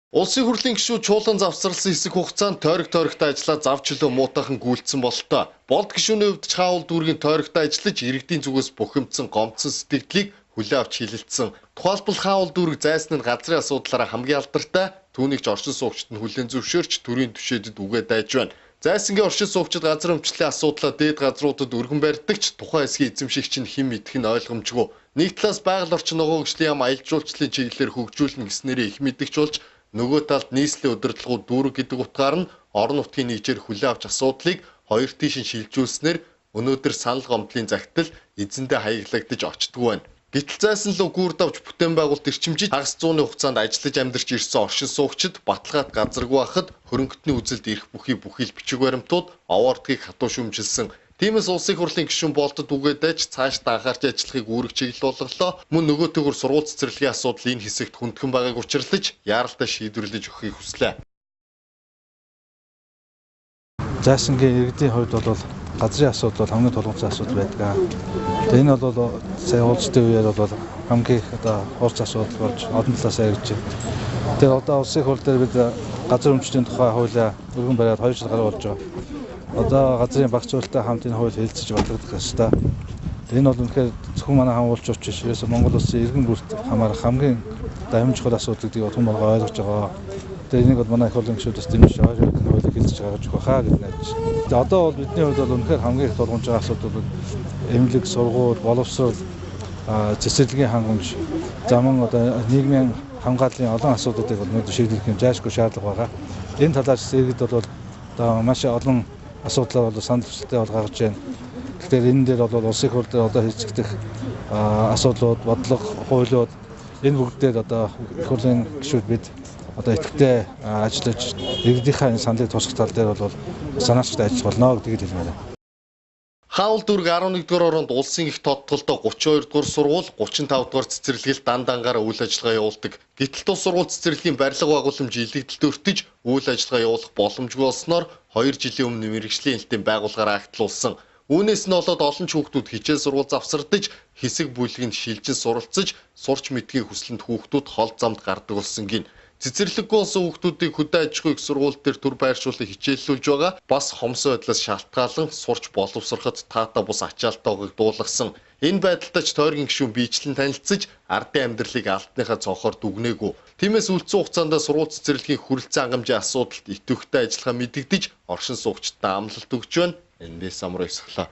Улсын хурлын гишүүд чуулган завсарласан хэсэг хугацаанд тойрогтой ажиллаа завч чөлөө муутайхан гүйлцсэн бололтой. Болд гишүүний хувьд чаавал дүүргийн тойрогтой ажиллаж иргэдийн зүгээс бухимдсан гомдсон сэтгэлдлийг хүлээн авч хилэлцсэн. Тухайлбал хаавал дүүрэг зайсны газрын асуудлаараа хамгийн алдартай, түүнийг ч оршин суугчид нь хүлээн зөвшөөрч төрийн түвшээдэд үгээд дайж байна. Зайсангийн оршин суугчид газар өмчлөлийн асуудлаа дээд газруудад өргөн барьдагч тухайн хэсгийн эзэмшигч нь хэн мэдэх нь ойлгомжгүй. Нэг талаас байгаль орчин ногоогчлын яам аялал жуулчлалын чиглэлээр хөгжүүлнэ гэснээрээ их мэдгч болж нөгөө талд нийслэлийн удирдлагууд дүүрэг гэдэг утгаар нь орон нутгийн нэгжээр хүлээн авч асуудлыг хоёр тийш нь шилжүүлснээр өнөөдөр санал гомдлын загтал эзэндээ хаяглагдаж очтгүй байна. Гэтэл зайсан луу гүүр давж бүтээн байгуулалт эрчимжиж хагас зууны хугацаанд ажиллаж амьдарч ирсэн оршин суугчид баталгаат газаргүй байхад хөрөнгөтний үзэлд ирэх бүхий бичиг баримтууд овоордгийг хатуу шүмжилсэн. Тиймээс улсын хурлын гишүүн болдод үгээд дайж цаашдаа анхаарч ажиллахыг үүрэг чиглэл болголоо. Мөн нөгөө төгөр сургууль цэцэрлэгийн асуудал энэ хэсэгт хүндхэн байгааг учирлаж яаралтай шийдвэрлэж өгөхийг хүслээ. Зайсангийн иргэдийн хувьд бол газрын асуудал хамгийн тулгуур асуудал байдаг. Тэгээ энэ бол сая уулзалтын үеэр бол хамгийн хурц асуудал болж олон талаас яригдж байна. Тэгээ одоо улсын хурл дээр бид газар өмчлийн тухай хуулиа өргөн бариад 2 жил гаруй болж байгаа. Одоо газрын багц хуультай хамт энэ хууль хэлэлцэж батлагдах ёстой. Энэ бол үнэхээр зөвхөн манай хамгуулагч биш, ерөөсөө Монгол улсын иргэн бүрт хамаарах хамгийн давим чухал асуудал гэдгийг олон болгоо ойлгож байгаа. Тэгээ энийг бол манай их хурлын гишүүдээс дэмжиж хуулийг хэлэлцэж гаргаж өгөх хаа гэж найдаж. Тэгээ одоо бол бидний хувьд бол үнэхээр хамгийн их тулгамж байгаа асуудал бол эмнэлэг, сургууль, боловсрол, цэцэрлэгийн хангамж, заман одоо нийгмийн хамгааллын олон асуудлуудыг өнөөдөр шийдвэрлэх юм зайлшгүй шаардлага байгаа. Энэ талаас иргэд бол одоо маш олон асуудлаар бол санал хүсэлтээ бол гаргаж байна. Тэгэхээр энэ дээр бол улсын хурл дээр одоо хийцэгдэх асуудлууд, бодлого, хуулиуд энэ бүгдээр одоо их хурлын гишүүд бид одоо идэвхтэй ажиллаж иргэдийнхээ саналыг тусгах тал дээр бол санаачтай ажиллах болно гэдгийг хэлмээр байна. Хаавал дүүрэг 11-р оронд улсын их тодтолдоо 32-р сургууль, 35-р цэцэрлэгээл дан-дангаараа үйл ажиллагаа явуулдаг. Гэтэл тус сургууль цэцэрлэгийн барилга байгууламж илэгдэлд өртөж үйл ажиллагаа явуулах боломжгүй болсноор 2 жилийн өмнө мэргэжлийн хэлтийн байгууллагаараа агтлуулсан. Үүнээс нь болоод олон ч хүүхдүүд хичээл сургууль завсардаж, хэсэг бүлгэнд шилжин суралцаж, сурч мэдхийн хүслэнд хүүхдүүд хол замд гардаг болсон гин. Цэцэрлэггүй болсон хүүхдүүдийг хөдөө аж ахуйн их сургууль дээр төр байршуулах хичээллүүлж байгаа бас хомсоо байдлаас шалтгаалan сурч боловсроход таата бус ачаалтайг дуулгасан. Энэ байдалтай ч тойргийн гишүүн биечлэн танилцж ардын амьдралыг алдныхаа цонхоор дүгнээгүй. Тиймээс үлдсэн хугацаанд сургууль цэцэрлэгийн хүрэлцэн хангамжийн асуудалд идэвхтэй ажиллахаа мэдэгдэж оршин суугчдад амлалт өгч байна. Эндээс амар өсгөлөө.